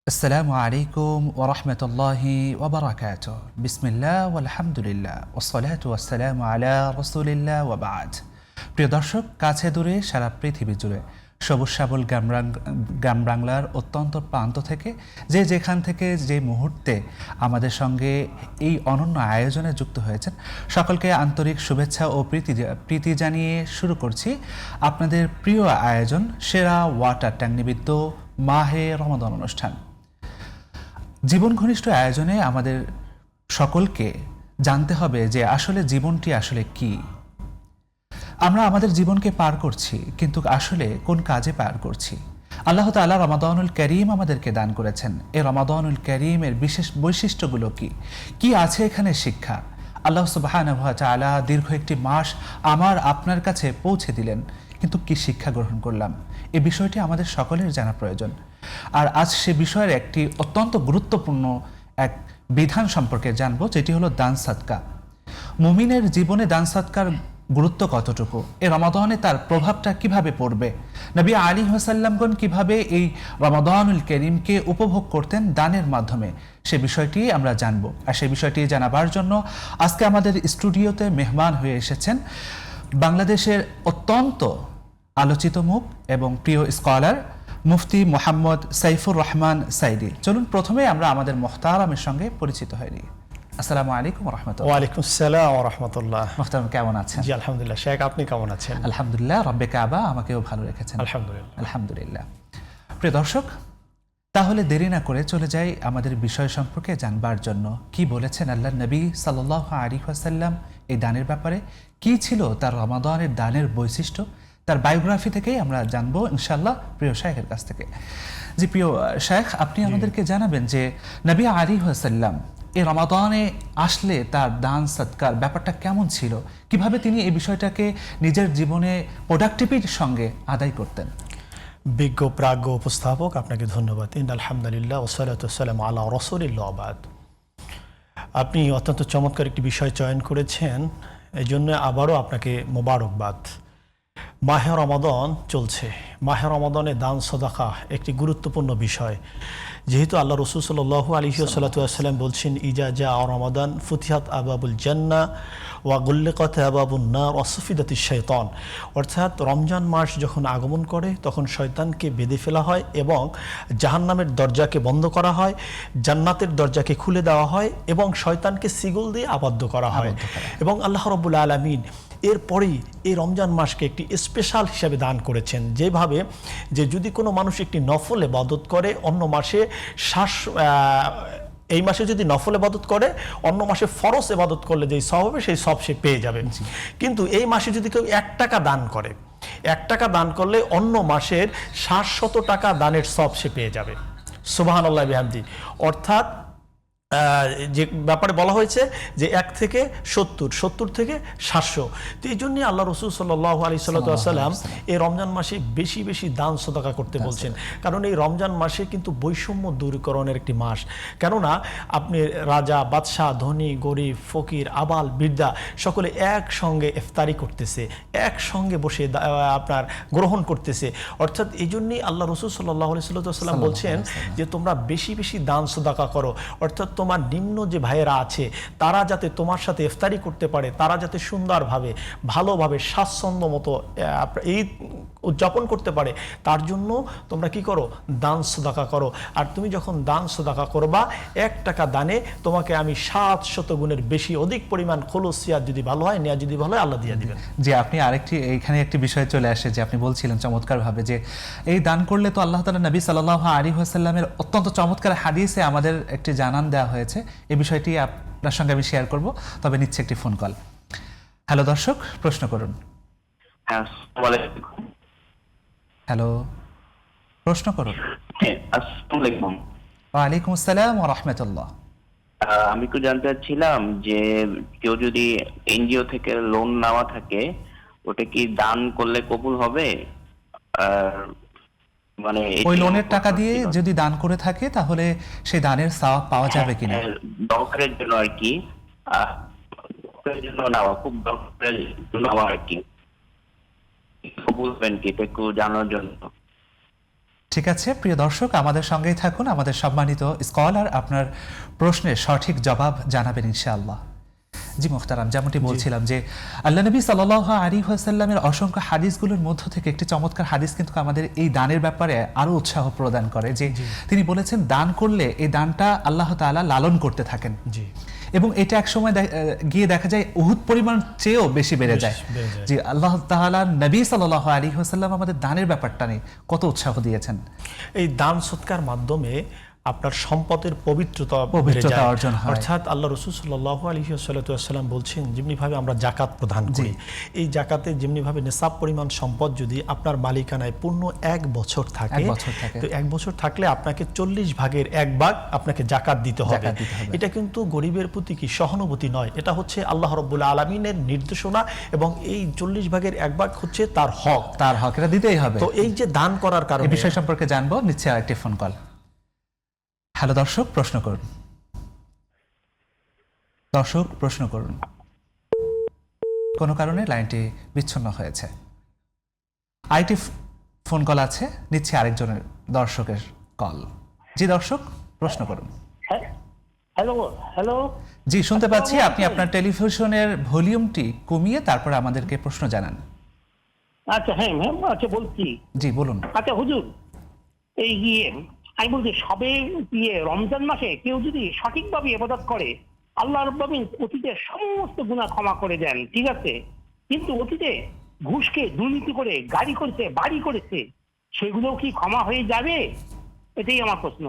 আসসালামু আলাইকুম ওয়া রাহমাতুল্লাহি ওয়া বারাকাতুহু। বিসমিল্লাহ ওয়াল হামদুলিল্লাহ ওয়াসসালাতু ওয়াসসালামু আলা রাসূলিল্লাহ ওয়া বা'দ। প্রিয় দর্শক, কাছে দূরে সারা পৃথিবী জুড়ে সবুজ শ্যামল গ্রাম বাংলার অত্যন্ত প্রান্ত থেকে যে যেখান থেকে যে মুহূর্তে আমাদের সঙ্গে এই অনন্য আয়োজনে যুক্ত হয়েছেন, সকলকে আন্তরিক শুভেচ্ছা ও প্রীতি জানিয়ে শুরু করছি আপনাদের প্রিয় আয়োজন সেরা ওয়াটার ট্যাঙ্ক নিমিত্ত মাহে রমাদান অনুষ্ঠান। জীবন ঘনিষ্ঠ আয়োজনে আমাদের সকলকে জানতে হবে যে আসলে জীবনটি আসলে কি। আমরা আমাদের জীবনকে পার করছি, কিন্তু আসলে কোন কাজে পার করছি? আল্লাহ তাআলা রমাদানুল কারীম আমাদেরকে দান করেছেন। এই রমাদানুল কারীমের বিশেষ বৈশিষ্ট্যগুলো কি কি আছে এখানে শিক্ষা? আল্লাহ সুবহানাহু ওয়া তাআলা দীর্ঘ একটি মাস আমার আপনার কাছে পৌঁছে দিলেন, কিন্তু কি শিক্ষা গ্রহণ করলাম? এই বিষয়টি আমাদের সকলের জানা প্রয়োজন। আর আজ সে বিষয়ের একটি অত্যন্ত গুরুত্বপূর্ণ এক বিধান সম্পর্কে জানবো, যেটি হলো দান সাদকা। মুমিনের জীবনে দান সাদকার গুরুত্ব কতটুকু, এই রমাদানে তার প্রভাবটা কিভাবে পড়বে, নবী আলাইহিস সাল্লামগণ কিভাবে এই রমাদানুল কারীমকে উপভোগ করতেন দানের মাধ্যমে, সে বিষয়টি আমরা জানবো। আর সেই বিষয়টি জানাবার জন্য আজকে আমাদের স্টুডিওতে মেহমান হয়ে এসেছেন বাংলাদেশের অত্যন্ত আলোচিত মুখ এবং প্রিয় স্কলার মুফতি মোহাম্মদ সাইফুর রহমান সাইদি। চলুন প্রথমে আমরা আমাদের মোহতারামের সঙ্গে পরিচিত হয়ে নিই। আসসালামু আলাইকুম ওয়া রাহমাতুল্লাহ। ওয়া আলাইকুম আসসালাম ওয়া রাহমাতুল্লাহ। মোহতারাম, কেমন আছেন? জি আলহামদুলিল্লাহ। শেখ, আপনি কেমন আছেন? আলহামদুলিল্লাহ, রব্বে কাবা আমাকেও ভালো রেখেছেন। আলহামদুলিল্লাহ। আলহামদুলিল্লাহ। প্রিয় দর্শক, তাহলে দেরি না করে চলে যাই আমাদের বিষয় সম্পর্কে জানবার জন্য। কি বলেছেন আল্লাহর নবী সাল্লাল্লাহু আলাইহি ওয়াসাল্লাম এই দানের ব্যাপারে? কি ছিল তার রমাদানের দানের বৈশিষ্ট্য? তার বায়োগ্রাফি থেকেই আমরা জানবো ইনশাআল্লাহ প্রিয় শাইখের কাছ থেকে। জি প্রিয় শাইখ, আপনি আমাদেরকে জানাবেন যে নবী আলাইহিস সাল্লাম এই রমাদানে আসলে তার দান সদকার ব্যাপারটা কেমন ছিল, কিভাবে তিনি এই বিষয়টাকে নিজের জীবনে প্রোডাক্টিভিটির সঙ্গে আদায় করতেন? বিজ্ঞ প্রাজ্ঞ উপস্থাপক, আপনাকে ধন্যবাদ। আলহামদুলিল্লাহ ওয়াসসালাতু ওয়াসসালামু আলা রাসূলিল্লাহ ওয়া বা'দ। আপনি অত্যন্ত চমৎকার একটি বিষয় চয়ন করেছেন, এই জন্য আবারও আপনাকে মোবারকবাদ। মাহে রমাদান চলছে। মাহে রমাদানে দান সদাকা একটি গুরুত্বপূর্ণ বিষয়, যেহেতু আল্লাহ রাসূল সাল্লাল্লাহু আলাইহি ওয়াসাল্লাম বলছেন, ইজা জা রমাদান ফুতিহাত আবাবুল জান্নাহ ওয়া গুল্লিকাত আবাবুন নার ওয়া সুফিদাতিশ শাইতান। অর্থাৎ রমজান মাস যখন আগমন করে তখন শয়তানকে বেঁধে ফেলা হয় এবং জাহান্নামের দরজাকে বন্ধ করা হয়, জান্নাতের দরজাকে খুলে দেওয়া হয় এবং শয়তানকে সিগল দিয়ে আবদ্ধ করা হয়। এবং আল্লাহ রাব্বুল আলামিন এরপরেই এই রমজান মাসকে একটি স্পেশাল হিসাবে দান করেছেন, যেভাবে যে যদি কোনো মানুষ একটি নফল ইবাদত করে অন্য মাসে এই মাসে যদি নফল ইবাদত করে অন্য মাসে ফরজ ইবাদত করলে যেই সওয়াব হবে সেই সব সে পেয়ে যাবে। কিন্তু এই মাসে যদি কেউ 1 টাকা দান করে, 1 টাকা দান করলে অন্য মাসের 700 টাকা দানের সব সে পেয়ে যাবে। সুবহানাল্লাহ বিহামদি। অর্থাৎ যে ব্যাপারে বলা হয়েছে যে 1 থেকে 70, 70 থেকে 700। তো এই জন্যই আল্লাহ রাসূল সাল্লাল্লাহু আলাইহি ওয়াসাল্লাম এই রমজান মাসে বেশি বেশি দান সদকা করতে বলছেন, কারণ এই রমজান মাসে কিন্তু বৈষম্য দূরীকরণের একটি মাস। কেননা আপনি রাজা, বাদশাহ, ধনী, গরিব, ফকির, আবাল, বৃদ্ধা সকলে একসঙ্গে ইফতারি করতেছে, একসঙ্গে বসে আপনার গ্রহণ করতেছে। অর্থাৎ এই জন্যই আল্লাহ রাসূল সাল্লাল্লাহু আলাইহি ওয়াসাল্লাম বলছেন যে তোমরা বেশি বেশি দান সদকা করো। অর্থাৎ তোমার নিম্ন যে ভাইয়েরা আছে তারা যাতে তোমার সাথে ইফতারি করতে পারে, তারা যাতে সুন্দরভাবে ভালোভাবে স্বাচ্ছন্দ্য মতো ঈদ উদযাপন করতে পারে, তার জন্য তোমরা কি করো? দান সদকা করো। আর তুমি যখন দান সদকা করবা, 1 টাকা দানে তোমাকে আমি 700 গুণের বেশি অধিক পরিমাণ খলুসিয়াত যদি ভালো হয়, নেয়া যদি ভালো হয়, আল্লাহ দিয়ে দিবেন। যে আপনি আরেকটি এখানে একটি বিষয় চলে আসে যে আপনি বলছিলেন চমৎকারভাবে যে এই দান করলে তো আল্লাহ তাআলা নবী সাল্লাল্লাহু আলাইহি ওয়াসাল্লামের অত্যন্ত চমৎকার হাদিসে আমাদের একটি জানান দেওয়া হয়েছে। এই বিষয়টি আপনার সঙ্গে আমি শেয়ার করব, তবে নিচ্ছে একটি ফোন কল। হ্যালো দর্শক, প্রশ্ন করুন। আসসালামু আলাইকুম। হ্যালো, প্রশ্ন করুন। আসসালামু আলাইকুম। ওয়ালাইকুম আসসালাম ওয়া রাহমাতুল্লাহ। আমি একটু জানতে চাচ্ছিলাম যে কেউ যদি এনজিও থেকে লোন নেওয়া থাকে, ওটা কি দান করলে কবুল হবে? মানে ওই লোনের টাকা দিয়ে যদি দান করে থাকে তাহলে সেই দানের সওয়াব পাওয়া যাবে কিনা? দরকারের জন্য আর কি, দরকারের জন্য নেওয়া, খুব দরকারের জন্য নেওয়া আর কি, কবুল হবেন কি এটা একটু জানার জন্য। ঠিক আছে প্রিয় দর্শক, আমাদের সঙ্গেই থাকুন। আমাদের সম্মানিত স্কলার আপনার প্রশ্নের সঠিক জবাব জানাবেন ইনশাআল্লাহ। জি মুহতারাম, যেমনটি বলছিলাম যে আল্লাহ নবী সাল্লাল্লাহু আলাইহি ওয়াসাল্লামের অসংখ্য হাদিসগুলোর মধ্য থেকে একটি চমৎকার হাদিস কিন্তু আমাদের এই দানের ব্যাপারে আরো উৎসাহ প্রদান করে, যে তিনি বলেছেন দান করলে এই দানটা আল্লাহ তাআলা লালন করতে থাকেন। জি। এবং এটা এক সময় গিয়ে দেখা যায় উহুদ পরিমাণ চেয়েও বেশি বেড়ে যায়। জি, আল্লাহ তাআলা নবী সাল্লাল্লাহু আলাইহি ওয়াসাল্লাম আমাদের দানের ব্যাপারটা নিয়ে কত উৎসাহ দিয়েছেন। এই দান সৎকার মাধ্যমে আপনার সম্পদের পবিত্রতা অর্জন হয়। অর্থাৎ আল্লাহ রাসূল সাল্লাল্লাহু আলাইহি ওয়াসাল্লাম বলছেন, যেমনিভাবে আমরা জাকাত প্রদান করি, এই জাকাতে যেমনিভাবে নিসাব পরিমাণ সম্পদ যদি আপনার মালিকানায় পূর্ণ 1 বছর থাকে, তো 1 বছর থাকলে আপনাকে 40 ভাগের 1 ভাগ আপনাকে জাকাত দিতে হবে। এটা কিন্তু গরিবের প্রতি কি সহানুভূতি নয়, এটা হচ্ছে আল্লাহ রাব্বুল আলামিনের নির্দেশনা, এবং এই 40 ভাগের 1 ভাগ হচ্ছে তার হক, এটা দিতেই হবে। তো এই যে দান করার কারণে এই বিষয় সম্পর্কে জানবো, নিচ্ছে আরেকটি ফোন কল। হ্যালো দর্শক, প্রশ্ন করুন। দর্শক প্রশ্ন করুন। কোনো কারণে লাইনটি বিচ্ছিন্ন হয়েছে। আরেকটি ফোন কল আছে, নিচ্ছে আরেকজনের দর্শকের কল। জি দর্শক, প্রশ্ন করুন। হ্যালো হ্যালো জি, শুনতে পাচ্ছি। আপনি আপনার টেলিভিশনের ভলিউমটি কমিয়ে তারপর আমাদেরকে প্রশ্ন জানান। আচ্ছা, হ্যাঁ ম্যাম, আচ্ছা বলছি। জি বলুন। আচ্ছা হুজুর, এই আমি বলছি সবে রমজান মাসে কেউ যদি সঠিকভাবে ইবাদত করে, আল্লাহ রাব্বুল আলামিন অতীতের সমস্ত গুনাহ ক্ষমা করে দেন, ঠিক আছে। কিন্তু অতীতে ঘুষকে দুর্নীতি করে গাড়ি করেছে, বাড়ি করেছে, সেগুলো কি ক্ষমা হয়ে যাবে? এটাই আমার প্রশ্ন।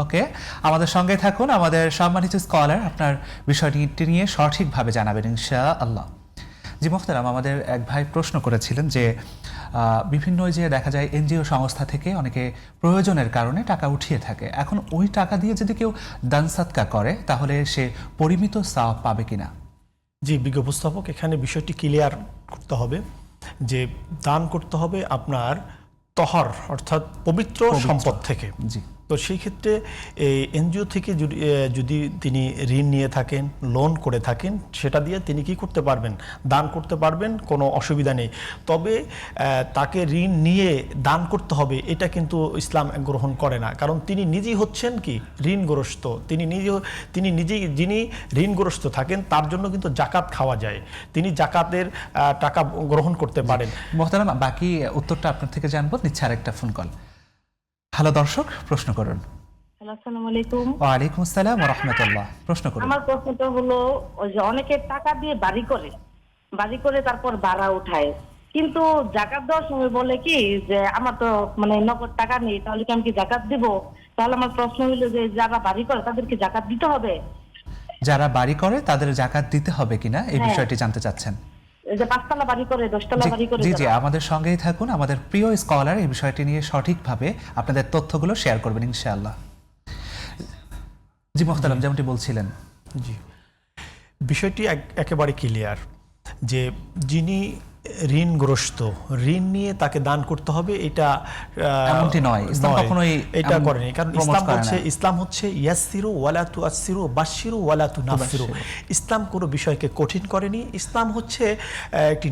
ওকে, আমাদের সঙ্গে থাকুন। আমাদের সম্মানিত স্কলার আপনার বিষয়টি নিয়ে সঠিকভাবে জানাবেন ইনশাআল্লাহ। জি মোহতারাম, আমাদের এক ভাই প্রশ্ন করেছিলেন যে বিভিন্ন যে দেখা যায় এনজিও সংস্থা থেকে অনেকে প্রয়োজনের কারণে টাকা উঠিয়ে থাকে, এখন ওই টাকা দিয়ে যদি কেউ দান সাদকা করে তাহলে সে পরিমিত সওয়াব পাবে কিনা? জি, বিজ্ঞ উপস্থাপক, এখানে বিষয়টি ক্লিয়ার করতে হবে যে দান করতে হবে আপনার তহর অর্থাৎ পবিত্র সম্পদ থেকে। জি, তো সেই ক্ষেত্রে এই এনজিও থেকে যদি তিনি ঋণ নিয়ে থাকেন, লোন করে থাকেন, সেটা দিয়ে তিনি কি করতে পারবেন? দান করতে পারবেন, কোনো অসুবিধা নেই। তবে তাকে ঋণ নিয়ে দান করতে হবে এটা কিন্তু ইসলাম গ্রহণ করে না, কারণ তিনি নিজেই হচ্ছেন কি ঋণগ্রস্ত। তিনি নিজেই যিনি ঋণগ্রস্ত থাকেন তার জন্য কিন্তু জাকাত খাওয়া যায়, তিনি জাকাতের টাকা গ্রহণ করতে পারেন। মোহতারাম, বাকি উত্তরটা আপনার থেকে জানবো, নিচ্ছে আরেকটা ফোন কল। হ্যালো দর্শক, প্রশ্ন করুন। আসসালামু আলাইকুম। ওয়ালাইকুম আসসালাম ওয়া রাহমাতুল্লাহ। প্রশ্ন করুন। আমার প্রশ্নটা হলো, ওই যে অনেকে টাকা দিয়ে বাড়ি করে তারপর ভাড়া উঠায়, কিন্তু জাকাত দেওয়ার সময় বলে কি যে আমার তো নগদ টাকা নেই, তাহলে কি আমি কি জাকাত দিব? তাহলে আমার প্রশ্ন হলো যে যারা বাড়ি করে তাদেরকে জাকাত দিতে হবে? যারা বাড়ি করে তাদের জাকাত দিতে হবে কিনা এই বিষয়টি জানতে চাচ্ছেন? যে 5 তলা বাড়ি করে, 10 তলা বাড়ি করে। জি জি, আমাদের সঙ্গেই থাকুন। আমাদের প্রিয় স্কলার এই বিষয়টি নিয়ে সঠিকভাবে আপনাদের তথ্যগুলো শেয়ার করবেন ইনশাআল্লাহ। জি মোহতারাম, যেমনটি বলছিলেন। জি, বিষয়টি একেবারে ক্লিয়ার যে যিনি ঋণগ্রস্ত, ঋণ নিয়ে তাকে দান করতে হবে, এটা এমনটি নয়। ইসলাম কখনোই এটা করেনি, কারণ ইসলাম হচ্ছে ইয়াসসিরু ওয়ালা তুআসসিরু বাশশিরু ওয়ালা তুনাফফিরু। ইসলাম কোনো বিষয়কে কঠিন করেনি। ইসলাম হচ্ছে একটি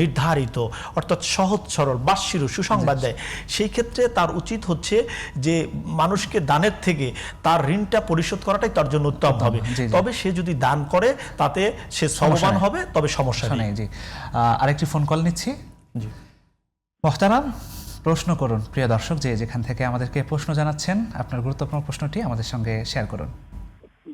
নির্ধারিত অর্থাৎ সহজ সরল, বাশশিরু সুসংবাদ দেয়। সেই ক্ষেত্রে তার উচিত হচ্ছে যে মানুষকে দানের থেকে তার ঋণটা পরিশোধ করাটাই তার জন্য উত্তম হবে। তবে সে যদি দান করে তাতে সে সববান হবে, তবে সমস্যা নেই। জি, আরেকটি ফোন কল নিচ্ছি। জি মোহতারাম, প্রশ্ন করুন। প্রিয় দর্শক, যে যেখান থেকে আমাদেরকে প্রশ্ন জানাচ্ছেন, আপনার গুরুত্বপূর্ণ প্রশ্নটি আমাদের সঙ্গে শেয়ার করুন।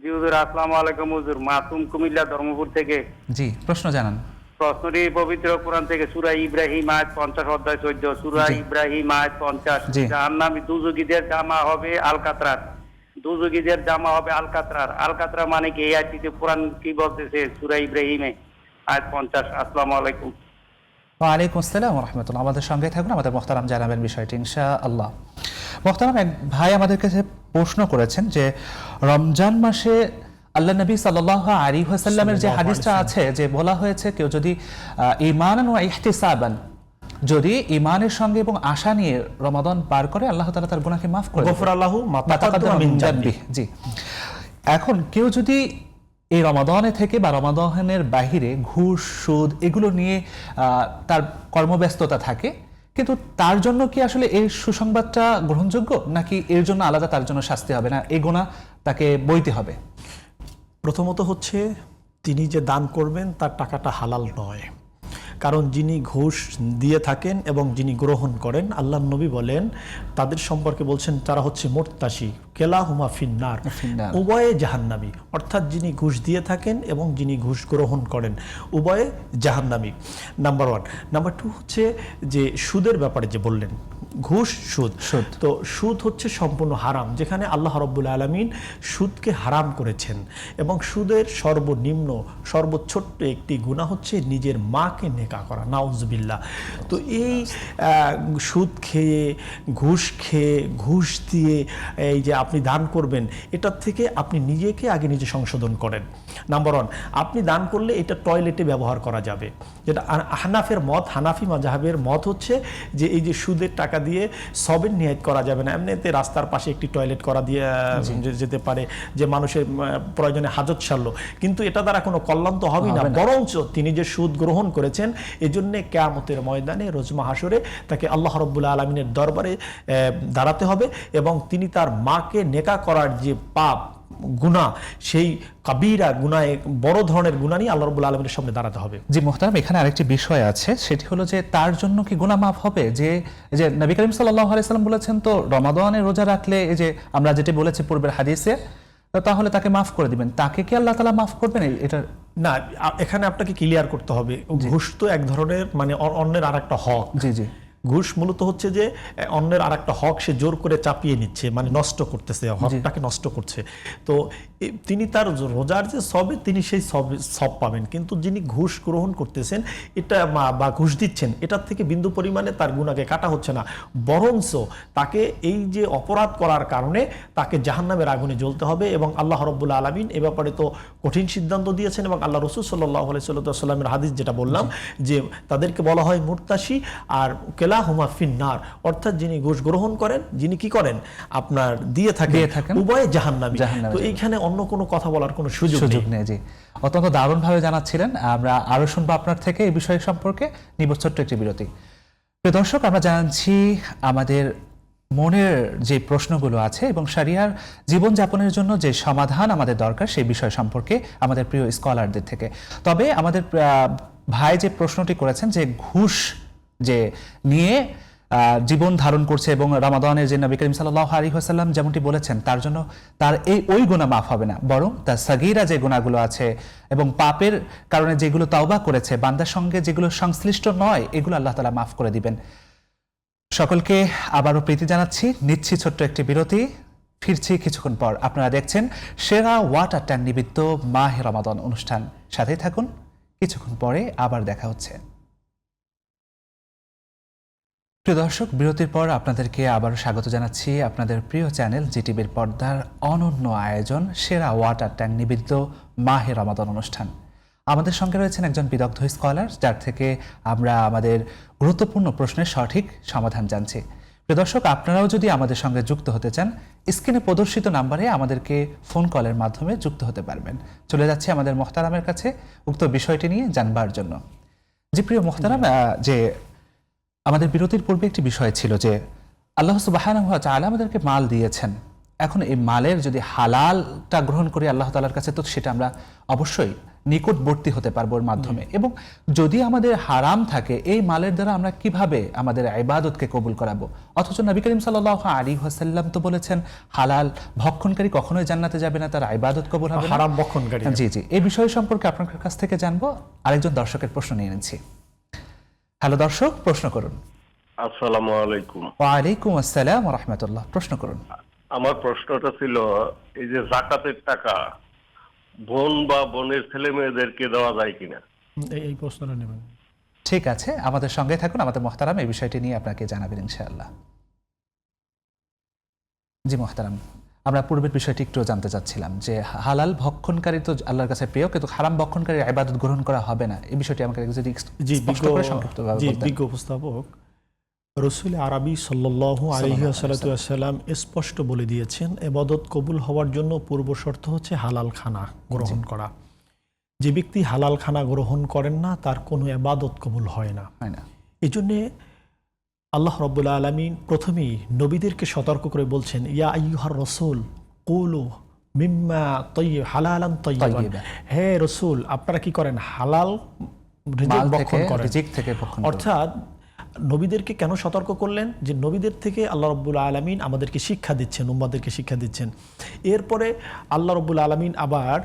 জি হুজুর, আসসালামু আলাইকুম হুজুর। মাসুম, কুমিল্লা ধর্মপুর থেকে। জি, প্রশ্ন জানান। প্রশ্নটি পবিত্র কোরআন থেকে, সূরা ইব্রাহিম আয়াত 50 অধ্যায় 14। সূরা ইব্রাহিম আয়াত 50। জাহান্নামী দুযুগীদের জামা হবে আল-কাতরার। দুযুগীদের জামা হবে আল-কাতরার। আল-কাতরা মানে কি? এই আয়াতটিতে কোরআন কি বলতেছে? সূরা ইব্রাহিমে আয়াত 50। আসসালামু আলাইকুম। ওয়ালাইকুম আসসালাম ওয়া রাহমাতুল্লাহ। আমাদের সঙ্গে থাকুন, আমাদের মুহতারাম জানাবেন বিষয়টি ইনশাআল্লাহ। মুহতারাম, এক ভাই আমাদের কাছে প্রশ্ন করেছেন যে রমজান মাসে আল্লাহ নবী সাল্লাল্লাহু আলাইহি ওয়াসাল্লামের যে হাদিসটা আছে, যে বলা হয়েছে কেউ যদি ঈমানান ওয়া ইহতিসাবান, যদি ঈমানের সঙ্গে এবং আশা নিয়ে রমাদান পার করে, আল্লাহ তাআলা তার গুনাহকে মাফ করে দেন। গফরাল্লাহু মা তাকাদ্দামা মিন যানবিহি। জি, এখন কেউ যদি এই রমাদানে থেকে বা রমাদানের বাহিরে ঘুষ, সুদ এগুলো নিয়ে তার কর্মব্যস্ততা থাকে, কিন্তু তার জন্য কি আসলে এই সুসংবাদটা গ্রহণযোগ্য, নাকি এর জন্য আলাদা তার জন্য শাস্তি হবে না, এই গুনাহ তাকে বইতে হবে? প্রথমত হচ্ছে তিনি যে দান করবেন তার টাকাটা হালাল নয়, কারণ যিনি ঘুষ দিয়ে থাকেন এবং যিনি গ্রহণ করেন, আল্লাহর নবী বলেন তাদের সম্পর্কে বলছেন তারা হচ্ছে মুরতাশি কেলাহুমা ফিন্নার, উভয়ে জাহান্নামী। অর্থাৎ যিনি ঘুষ দিয়ে থাকেন এবং যিনি ঘুষ গ্রহণ করেন উভয়ে জাহান্নামী। নাম্বার 1। নাম্বার 2 হচ্ছে যে সুদের ব্যাপারে যে বললেন, ঘুষ সুদ, তো সুদ হচ্ছে সম্পূর্ণ হারাম, যেখানে আল্লাহ রাব্বুল আলামিন সুদকে হারাম করেছেন। এবং সুদের সর্বনিম্ন সর্বছোট্ট একটি গুনাহ হচ্ছে নিজের মাকে নেকা করা, নাউজুবিল্লাহ। তো এই সুদ খেয়ে, ঘুষ খেয়ে, ঘুষ দিয়ে এই যে আপনি দান করবেন, এটার থেকে আপনি নিজেকে আগে নিজে সংশোধন করেন। নাম্বার 1, আপনি দান করলে এটা টয়লেটে ব্যবহার করা যাবে, যেটা হানাফের মত, হানাফি মাযহাবের মত হচ্ছে যে এই যে সুদের টাকা দিয়ে সবের নিয়াত করা যাবে না। এমনিতে রাস্তার পাশে একটি টয়লেট করা দিয়ে যেতে পারে, যে মানুষের প্রয়োজনে হাজত সারলো, কিন্তু এটা দ্বারা কোনো কল্যাণ তো হবেই না, বরঞ্চ তিনি যে সুদ গ্রহণ করেছেন এজন্য কিয়ামতের ময়দানে রোজ মাহশরে তাকে আল্লাহ রাব্বুল আলামিনের দরবারে দাঁড়াতে হবে, এবং তিনি তার মাকে নেকা করার যে পাপ গুনাহ, সেই কাবীরা গুনাহ, বড় ধরনের গুনাহ নিয়ে আল্লাহ রাব্বুল আলামিনের সামনে দাঁড়াতে হবে। জি মুহতারাম, এখানে আরেকটি বিষয় আছে, সেটি হলো যে তার জন্য কি গুনাহ মাফ হবে? যে নবী করিম সাল্লাল্লাহু আলাইহি সাল্লাম বলেছেন তো রমাদানে রোজা রাখলে, এই যে আমরা যেটা বলেছি পূর্বের হাদিসে, তাহলে তাকে মাফ করে দিবেন, তাকে কি আল্লাহ তাআলা মাফ করবেন? এটা না, এখানে আপনাকে ক্লিয়ার করতে হবে, ঘুষ তো এক ধরনের মানে অন্যের আরেকটা হক। জি জি, ঘুষ মূলত হচ্ছে যে অন্যের আরেকটা হক সে জোর করে চাপিয়ে নিচ্ছে, মানে নষ্ট করতেছে, হকটাকে নষ্ট করছে। তো তিনি তার রোজার যে সবে তিনি সেই সব পাবেন, কিন্তু যিনি ঘুষ গ্রহণ করতেছেন এটা বা ঘুষ দিচ্ছেন, এটার থেকে বিন্দু পরিমাণে তার গুনাহকে কাটা হচ্ছে না, বরঞ্চ তাকে এই যে অপরাধ করার কারণে তাকে জাহান্নামের আগুনে জ্বলতে হবে। এবং আল্লাহ রাব্বুল আলামিন এ ব্যাপারে তো কঠিন সিদ্ধান্ত দিয়েছেন, এবং আল্লাহ রাসূল সাল্লাল্লাহু আলাইহি ওয়াসাল্লামের হাদিস যেটা বললাম যে তাদেরকে বলা হয় মুরতাশি আর কেলাহুমা ফিন্নার, অর্থাৎ যিনি ঘুষ গ্রহণ করেন, যিনি কি করেন আপনার দিয়ে থাকেন, উভয়ে জাহান্নামী। তো এইখানে অন্য কোনো কথা বলার কোনো সুযোগ নেই। জি, অত্যন্ত দারুণভাবে জানাচ্ছিলেন। আমরা আরো শুনবো আপনার থেকে এই বিষয় সম্পর্কে। নিব ছোট্ট একটি বিরতি। প্রিয় দর্শক, আমরা জানছি আমাদের মনের যে প্রশ্নগুলো আছে এবং শরিয়ার জীবনযাপনের জন্য যে সমাধান আমাদের দরকার সেই বিষয় সম্পর্কে আমাদের প্রিয় স্কলারদের থেকে। তবে আমাদের ভাই যে প্রশ্নটি করেছেন যে ঘুষ যে নিয়ে জীবন ধারণ করছে এবং রমাদানের যে নবী করিম সাল্লাল্লাহু আলাইহি ওয়াসাল্লাম যেমনটি বলেছেন তার জন্য তার ওই গুনাহ মাফ হবে না, বরং তার সাগীরা যে গুনাহগুলো আছে এবং পাপের কারণে যেগুলো তাওবা করেছে, বান্দার সঙ্গে যেগুলো সংশ্লিষ্ট নয়, এগুলো আল্লাহ তাআলা মাফ করে দিবেন। সকলকে আবারও প্রীতি জানাচ্ছি, নিচ্ছি ছোট্ট একটি বিরতি, ফিরছি কিছুক্ষণ পর। আপনারা দেখছেন সেরা ওয়াটার ট্যাঙ্ক নিবেদিত মাহে রমাদান অনুষ্ঠান, সাথেই থাকুন, কিছুক্ষণ পরে আবার দেখা হচ্ছে। প্রিয় দর্শক, বিরতির পর আপনাদেরকে আবারও স্বাগত জানাচ্ছি আপনাদের প্রিয় চ্যানেল জিটিভির পর্দার অনন্য আয়োজন সেরা ওয়াটার ট্যাঙ্ক নিবেদিত মাহে রমাদান অনুষ্ঠান। আমাদের সঙ্গে রয়েছেন একজন বিদগ্ধ স্কলার, যার থেকে আমরা আমাদের গুরুত্বপূর্ণ প্রশ্নের সঠিক সমাধান জানছি। প্রিয় দর্শক, আপনারাও যদি আমাদের সঙ্গে যুক্ত হতে চান, স্ক্রিনে প্রদর্শিত নাম্বারে আমাদেরকে ফোন কলের মাধ্যমে যুক্ত হতে পারবেন। চলে যাচ্ছে আমাদের মোহতারামের কাছে উক্ত বিষয়টি নিয়ে জানবার জন্য। যে প্রিয় মোহতারাম, যে আমাদের বিরতির পূর্বে একটি বিষয় ছিল যে আল্লাহ সুবহানাহু ওয়া তাআলা আমাদেরকে মাল দিয়েছেন, এখন এই মালের যদি হালালটা গ্রহণ করি আল্লাহ তাআলার কাছে, তো সেটা আমরা অবশ্যই নিকটবর্তী হতে পারবো এর মাধ্যমে। এবং যদি আমাদের হারাম থাকে, এই মালের দ্বারা আমরা কিভাবে আমাদের ইবাদতকে কবুল করাবো? অথচ নবী করিম সাল্লাল্লাহু আলাইহি ওয়াসাল্লাম তো বলেছেন হালাল ভক্ষণকারী কখনোই জান্নাতে যাবে না, তার ইবাদত কবুল হবে না। হারাম ভক্ষণকারী, জি জি, এই বিষয় সম্পর্কে আপনার কাছ থেকে জানবো। আরেকজন দর্শকের প্রশ্ন নিয়ে নিচ্ছি। হ্যালো দর্শক, প্রশ্ন করুন। আসসালামু আলাইকুম। ওয়ালাইকুম আসসালাম ওয়া রাহমাতুল্লাহ। প্রশ্ন করুন। আমার প্রশ্নটা ছিল, এই যে যাকাতের টাকা বোন বা বোনের ছেলে মেয়েদেরকে দেওয়া যায় কিনা, এই প্রশ্নটা নেবেন। ঠিক আছে, আমাদের সঙ্গে থাকুন, আমাদের মোহতারাম এই বিষয়টি নিয়ে আপনাকে জানাবেন ইনশাআল্লাহ। জি মোহতারাম, আমরা পূর্বের বিষয়টি একটু জানতে চাচ্ছিলাম যে হালাল ভক্ষণকারী তো আল্লাহর কাছে প্রিয়, কিন্তু হারাম ভক্ষণকারী ইবাদত গ্রহণ করা হবে না, এই বিষয়টি আমাকে যদি স্পষ্ট করে সংক্ষিপ্তভাবে বলতেন। বিজ্ঞ উপস্থাপক রাসূল আরবি সাল্লাল্লাহু আলাইহি ওয়াসাল্লাম স্পষ্ট বলে দিয়েছেন, ইবাদত কবুল হওয়ার জন্য পূর্ব শর্ত হচ্ছে হালাল খানা গ্রহণ করা। যে ব্যক্তি হালাল খানা গ্রহণ করেন না, তার কোনো ইবাদত কবুল হয় না। হয় না। এই জন্যে আল্লাহ রাব্বুল আলামিন প্রথমেই নবীদেরকে সতর্ক করে বলছেন, ইয়া আইয়ুহার রাসূল কুলু মিম্মা হালালান তাইয়্যিবান। তাইয়্যিবা। হে রাসূল, আপনারা কি করেন? হালাল রিজিক মাল ভক্ষণ থেকে, করেন। রিজিক থেকে ভক্ষণ করেন। অর্থাৎ নবীদেরকে কেন সতর্ক করলেন? যে নবীদের থেকে আল্লাহ রাব্বুল আলামিন আমাদেরকে শিক্ষা দিচ্ছেন, উম্মতদেরকে শিক্ষা দিচ্ছেন। এরপরে আল্লাহ রাব্বুল আলামিন আবার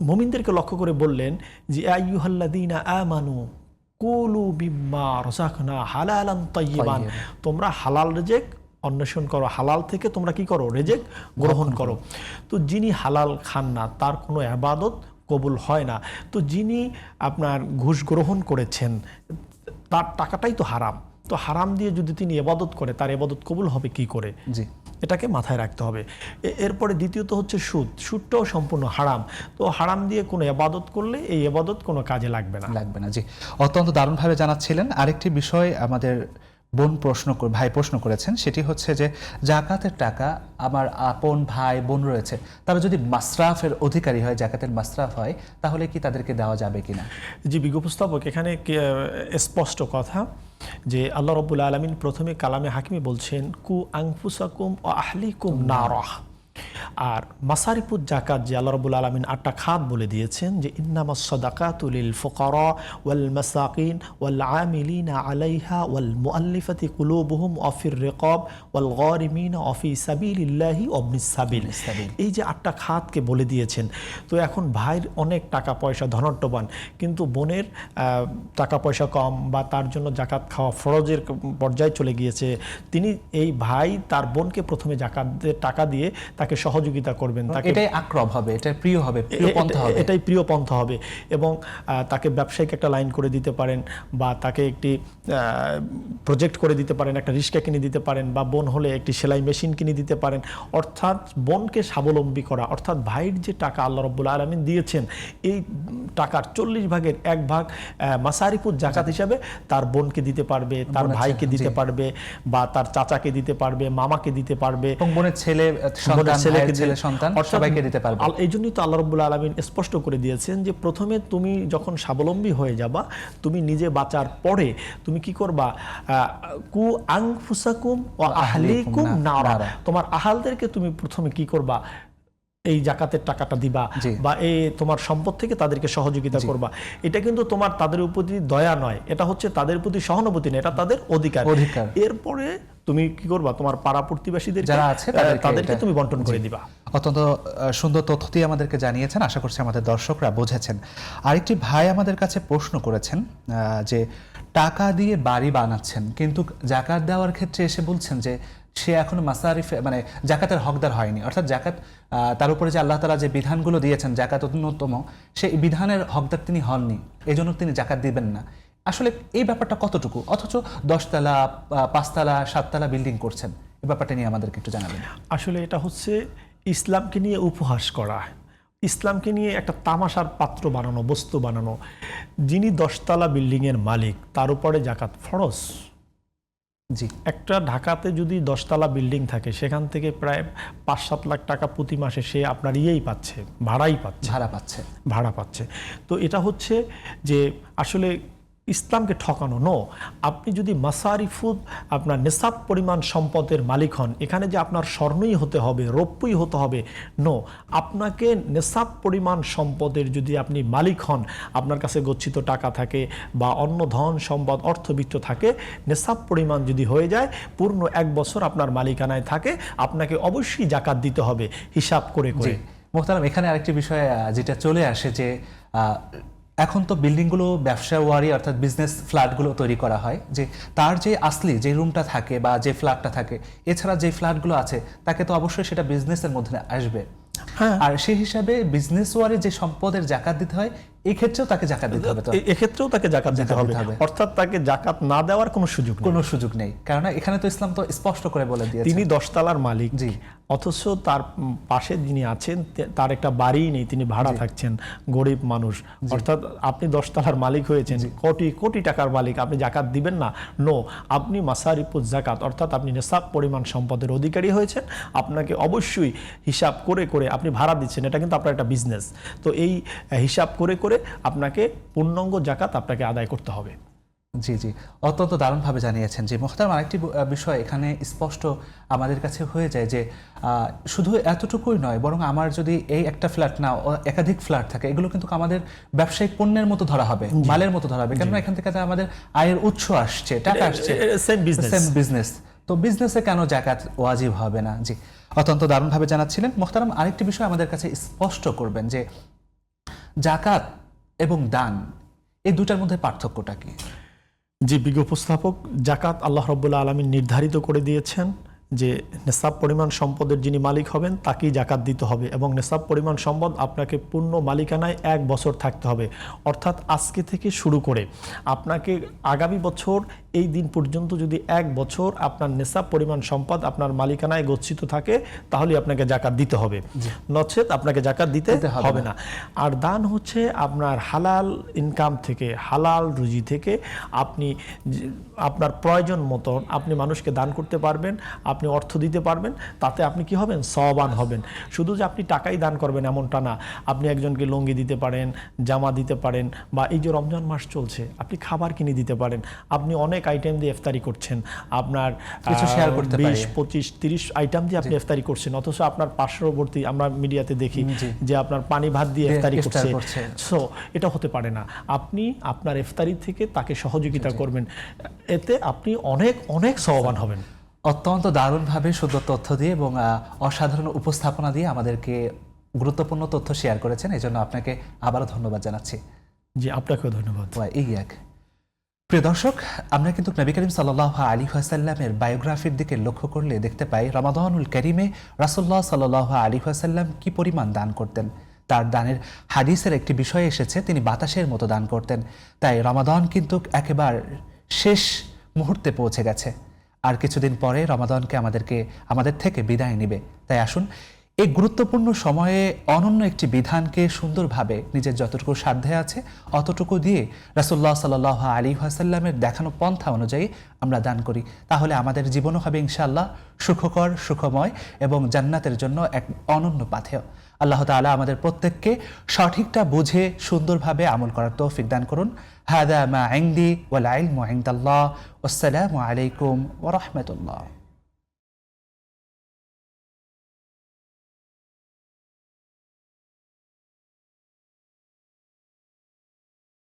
মুমিনদেরকে লক্ষ্য করে বললেন যে আইয়ুহাল্লাযীনা আমানু কুলু মিম্মা রাযাকনা হালালান তাইয়্যিবান। তোমরা হালাল রিজিক অন্বেষণ করো, হালাল থেকে তোমরা কি করো? রিজিক গ্রহণ করো। তো যিনি হালাল খান না তার কোনো ইবাদত কবুল হয় না। তো যিনি আপনার ঘুষ গ্রহণ করেছেন তার টাকাটাই তো হারাম। তো হারাম দিয়ে যদি তিনি ইবাদত করে তার ইবাদত কবুল হবে কি করে? জি, এটাকে মাথায় রাখতে হবে। এরপরে দ্বিতীয়ত হচ্ছে সুদ। সুদটাও সম্পূর্ণ হারাম। তো হারাম দিয়ে কোনো ইবাদত করলে এই ইবাদত কোনো কাজে লাগবে না। জি, অত্যন্ত দারুণভাবে জানাচ্ছিলেন। আরেকটি বিষয় আমাদের ভাই প্রশ্ন করেছেন, সেটি হচ্ছে যে জাকাতের টাকা আমার আপন ভাই বোন রয়েছে, তারা যদি মাসরাফের অধিকারী হয়, জাকাতের মাসরাফ হয়, তাহলে কি তাদেরকে দেওয়া যাবে কিনা? জি, উপস্থাপক এখানে স্পষ্ট কথা যে আল্লাহ রাব্বুল আলামিন প্রথমে কালামে হাকিমে বলছেন কু আনফুসাকুম ওয়া আহলিকুম নারা। আর মাসারিফুজ জাকাত যে আল্লাহ রাব্বুল আলামিন 8টা খাত বলে দিয়েছেন যে ইন্নামাস সাদাকাতু লিল ফুকারা ওয়াল মাসাকিন ওয়াল আমিলিনা আলাইহা ওয়াল মুআল্লিফাতি কুলুবুহুম ওয়া ফির রিকাব ওয়াল গারিমিনা ওয়া ফি সাবিলিল্লাহি ওয়া ইবনিস সাবিল। এই যে 8টা খাতকে বলে দিয়েছেন। তো এখন ভাইয়ের অনেক টাকা পয়সা, ধনাঢ্যবান, কিন্তু বোনের টাকা পয়সা কম বা তার জন্য জাকাত খাওয়া ফরজের পর্যায়ে চলে গিয়েছে। তিনি এই ভাই তার বোনকে প্রথমে জাকাতের টাকা দিয়ে তাকে সহযোগিতা করবেন। এটাই আকরব হবে, এটাই প্রিয় হবে, প্রিয় পন্থা হবে। এটাই প্রিয় পন্থা হবে। এবং তাকে ব্যবসায়িক একটা লাইন করে দিতে পারেন, বা তাকে একটি প্রজেক্ট করে দিতে পারেন, একটা রিক্সা কিনে দিতে পারেন, বা বোন হলে একটি সেলাই মেশিন কিনে দিতে পারেন। অর্থাৎ বোনকে স্বাবলম্বী করা। অর্থাৎ ভাইয়ের যে টাকা আল্লাহ রাব্বুল আলামিন দিয়েছেন, এই টাকার 40 ভাগের 1 ভাগ মাসারিফুজ জাকাত হিসাবে তার বোনকে দিতে পারবে, তার ভাইকে দিতে পারবে, বা তার চাচাকে দিতে পারবে, মামাকে দিতে পারবে, এবং বোনের ছেলে সন্তান সবাইকে দিতে পারবে। এই জন্যই তো আল্লাহ রাব্বুল আলামিন স্পষ্ট করে দিয়েছেন যে প্রথমে তুমি যখন স্বাবলম্বী হয়ে যাবা, তুমি নিজে বাঁচার পরে তুমি কি করবা? কু আনফুসাকুম ওয়া আহলিকুম নারা। তোমার আহালদেরকে তুমি প্রথমে কি করবা? এই জাকাতের টাকাটা দিবা, বা এই তোমার সম্পদ থেকে তাদেরকে সহযোগিতা করবা। এটা কিন্তু তোমার তাদের প্রতি দয়া নয়, এটা হচ্ছে তাদের প্রতি সহানুভূতি নয়, এটা তাদের অধিকার। এরপরে তুমি কি করবা? তোমার পাড়া প্রতিবেশীদের যারা আছে তাদেরকে তুমি বন্টন করে দিবা। অত্যন্ত সুন্দর তথ্য দিয়ে আমাদেরকে জানিয়েছেন। আশা করছি আমাদের দর্শকরা বুঝেছেন। আরেকটি ভাই আমাদের কাছে প্রশ্ন করেছেন যে টাকা দিয়ে বাড়ি বানাচ্ছেন, কিন্তু জাকাত দেওয়ার ক্ষেত্রে এসে বলছেন যে সে এখনো মাসারিফে মানে জাকাতের হকদার হয়নি। অর্থাৎ জাকাত তার উপরে যে আল্লাহ তাআলা যে বিধানগুলো দিয়েছেন জাকাত অন্যতম, সেই বিধানের হকদার তিনি হননি, এজন্য তিনি জাকাত দিবেন না। আসলে এই ব্যাপারটা কতটুকু? অথচ 10 তলা 5 তলা 7 তলা বিল্ডিং করছেন, এই ব্যাপারটা নিয়ে আমাদেরকে একটু জানাবেন। আসলে এটা হচ্ছে ইসলামকে নিয়ে উপহাস করা, ইসলামকে নিয়ে একটা তামাশার পাত্র বানানো, বস্তু বানানো। যিনি 10 তলা বিল্ডিংয়ের মালিক তার উপরে জাকাত ফরজ। জি, একটা ঢাকাতে যদি 10 তলা বিল্ডিং থাকে, সেখান থেকে প্রায় 5-7 লাখ টাকা প্রতি মাসে সে আপনার পাচ্ছে, ভাড়া পাচ্ছে। তো এটা হচ্ছে যে আসলে ইসলামকে ঠকানো। নো, আপনি যদি মাসারিফুদ আপনার নেশাব পরিমাণ সম্পদের মালিক হন, এখানে যে আপনার স্বর্ণই হতে হবে, রৌপ্যই হতে হবে, নো। আপনাকে নেশাব পরিমাণ সম্পদের যদি আপনি মালিক হন, আপনার কাছে গচ্ছিত টাকা থাকে বা অন্য ধন সম্পদ অর্থবিত্ত থাকে, নেশাব পরিমাণ যদি হয়ে যায়, পূর্ণ 1 বছর আপনার মালিকানায় থাকে, আপনাকে অবশ্যই জাকাত দিতে হবে হিসাব করে করে। মোহতারাম, এখানে আরেকটি বিষয় যেটা চলে আসে যে এখন তো বিল্ডিংগুলো ব্যবসা ওয়ারি অর্থাৎ বিজনেস ফ্ল্যাটগুলো তৈরি করা হয়, যে তার যে আসলি যে রুমটা থাকে বা যে ফ্ল্যাটটা থাকে, এছাড়া যে ফ্ল্যাটগুলো আছে তাকে তো অবশ্যই সেটা বিজনেসের মধ্যে আসবে। আর সেই হিসাবে বিজনেস ওয়ারি যে সম্পদের জাকাত দিতে হয়, এই ক্ষেত্রেও তাকে জাকাত দিতে হবে। এক্ষেত্রেও তাকে জাকাত দিতে হবে, অর্থাৎ তাকে জাকাত না দেওয়ার কোনো সুযোগ নেই। কারণ এখানে তো ইসলাম তো স্পষ্ট করে বলে দিয়েছে তিনি 10 তলার মালিক, অথচ তার পাশে যিনি আছেন তার একটা বাড়িই নেই, তিনি ভাড়া থাকছেন, গরিব মানুষ। অর্থাৎ আপনি 10 তলার মালিক হয়েছেন, কোটি কোটি টাকার মালিক, আপনি জাকাত দিবেন না? নো, আপনি মাসারিফুজ জাকাত অর্থাৎ আপনি নেশাব পরিমাণ সম্পদের অধিকারী হয়েছেন, আপনাকে অবশ্যই হিসাব করে করে আপনি ভাড়া দিচ্ছেন, এটা কিন্তু আপনার একটা বিজনেস। তো এই হিসাব করে করে আপনাকে পূর্ণাঙ্গ জাকাত আপনাকে আদায় করতে হবে। জি জি, অত্যন্ত দারুণভাবে জানিয়েছেন। যে মোহতারাম, আরেকটি বিষয় এখানে স্পষ্ট আমাদের কাছে হয়ে যায় যে শুধু এতটুকুই নয়, বরং আমার যদি এই একটা ফ্ল্যাট না একাধিক ফ্ল্যাট থাকে, এগুলো কিন্তু আমাদের ব্যবসায়িক পণ্যের মতো ধরা হবে, মালের মতো ধরা হবে, কেননা এখান থেকে আমাদের আয়ের উৎস আসছে, টাকা আসছে, সেম বিজনেস। তো বিজনেসে কেন যাকাত ওয়াজিব হবে না? জি, অত্যন্ত দারুণভাবে জানাচ্ছিলেন মোহতারাম। আরেকটি বিষয় আমাদের কাছে স্পষ্ট করবেন যে যাকাত এবং দান, এই দুটার মধ্যে পার্থক্যটা কি? জি, বিজ্ঞ উপস্থাপক, জাকাত আল্লাহ রাব্বুল আলামিন নির্ধারিত করে দিয়েছেন যে নেসাব পরিমাণ সম্পদের যিনি মালিক হবেন তাকেই জাকাত দিতে হবে, এবং নেসাব পরিমাণ সম্পদ আপনাকে পূর্ণ মালিকানায় 1 বছর থাকতে হবে। অর্থাৎ আজকে থেকে শুরু করে আপনাকে আগামী বছর এই দিন পর্যন্ত যদি 1 বছর আপনার নেসাব পরিমাণ সম্পদ আপনার মালিকানায় গচ্ছিত থাকে, তাহলে আপনাকে জাকাত দিতে হবে, নচেত আপনাকে জাকাত দিতে হবে না। আর দান হচ্ছে আপনার হালাল ইনকাম থেকে, হালাল রুজি থেকে আপনি আপনার প্রয়োজন মতন আপনি মানুষকে দান করতে পারবেন, আপনি অর্থ দিতে পারবেন, তাতে আপনি কি হবেন? সওয়াবান হবেন। শুধু যে আপনি টাকাই দান করবেন এমনটা না, আপনি একজনকে লুঙ্গি দিতে পারেন, জামা দিতে পারেন, বা এই যে রমজান মাস চলছে আপনি খাবার কিনে দিতে পারেন, আপনি অনেক আইটেম দিয়ে ইফতারি করছেন, আপনার কিছু শেয়ার করতে পারেন, 20, 25, 30 আইটেম দিয়ে আপনি ইফতারি করছেন, অথচ আপনার পার্শ্ববর্তী আমরা মিডিয়াতে দেখি যে আপনার পানি ভাত দিয়ে ইফতারি করছে। সো এটা হতে পারে না। আপনি আপনার ইফতারি থেকে তাকে সহযোগিতা করবেন, এতে আপনি অনেক অনেক সওয়াবান হবেন। অত্যন্ত দারুণভাবে সুন্দর তথ্য দিয়ে এবং অসাধারণ উপস্থাপনা দিয়ে আমাদেরকে গুরুত্বপূর্ণ তথ্য শেয়ার করেছেন, এই জন্য আপনাকে আবারও ধন্যবাদ জানাচ্ছি। জি, আপনাকেও ধন্যবাদ। প্রিয় দর্শক, আমরা কিন্তু নবী করিম সাল্লাল্লাহু আলাইহি ওয়াসাল্লামের বায়োগ্রাফির দিকে লক্ষ্য করলে দেখতে পাই রমাদানুল কারিমে রাসূলুল্লাহ সাল্লাল্লাহু আলাইহি ওয়াসাল্লাম কি পরিমাণ দান করতেন। তার দানের হাদিসের একটি বিষয় এসেছে, তিনি বাতাসের মতো দান করতেন। তাই রমাদান কিন্তু একেবারে শেষ মুহূর্তে পৌঁছে গেছে, আর কিছুদিন পরে রমাদানকে আমাদের থেকে বিদায় নেবে। তাই আসুন এই গুরুত্বপূর্ণ সময়ে অনন্য একটি বিধানকে সুন্দরভাবে নিজের যতটুকু সাধ্যে আছে অতটুকু দিয়ে রাসূলুল্লাহ সাল্লাল্লাহু আলাইহি ওয়াসাল্লামের দেখানো পন্থা অনুযায়ী আমরা দান করি, তাহলে আমাদের জীবনও হবে ইনশাআল্লাহ সুখকর, সুখময় এবং জান্নাতের জন্য এক অনন্য পাথেয়। আল্লাহ তাআলা আমাদের প্রত্যেককে সঠিকটা বুঝে সুন্দরভাবে আমল করার তৌফিক দান করুন। হাদা মা ইনদি ওয়াল ইলমু ইনদাল্লাহ। আসসালামু আলাইকুম ওয়া রাহমাতুল্লাহ।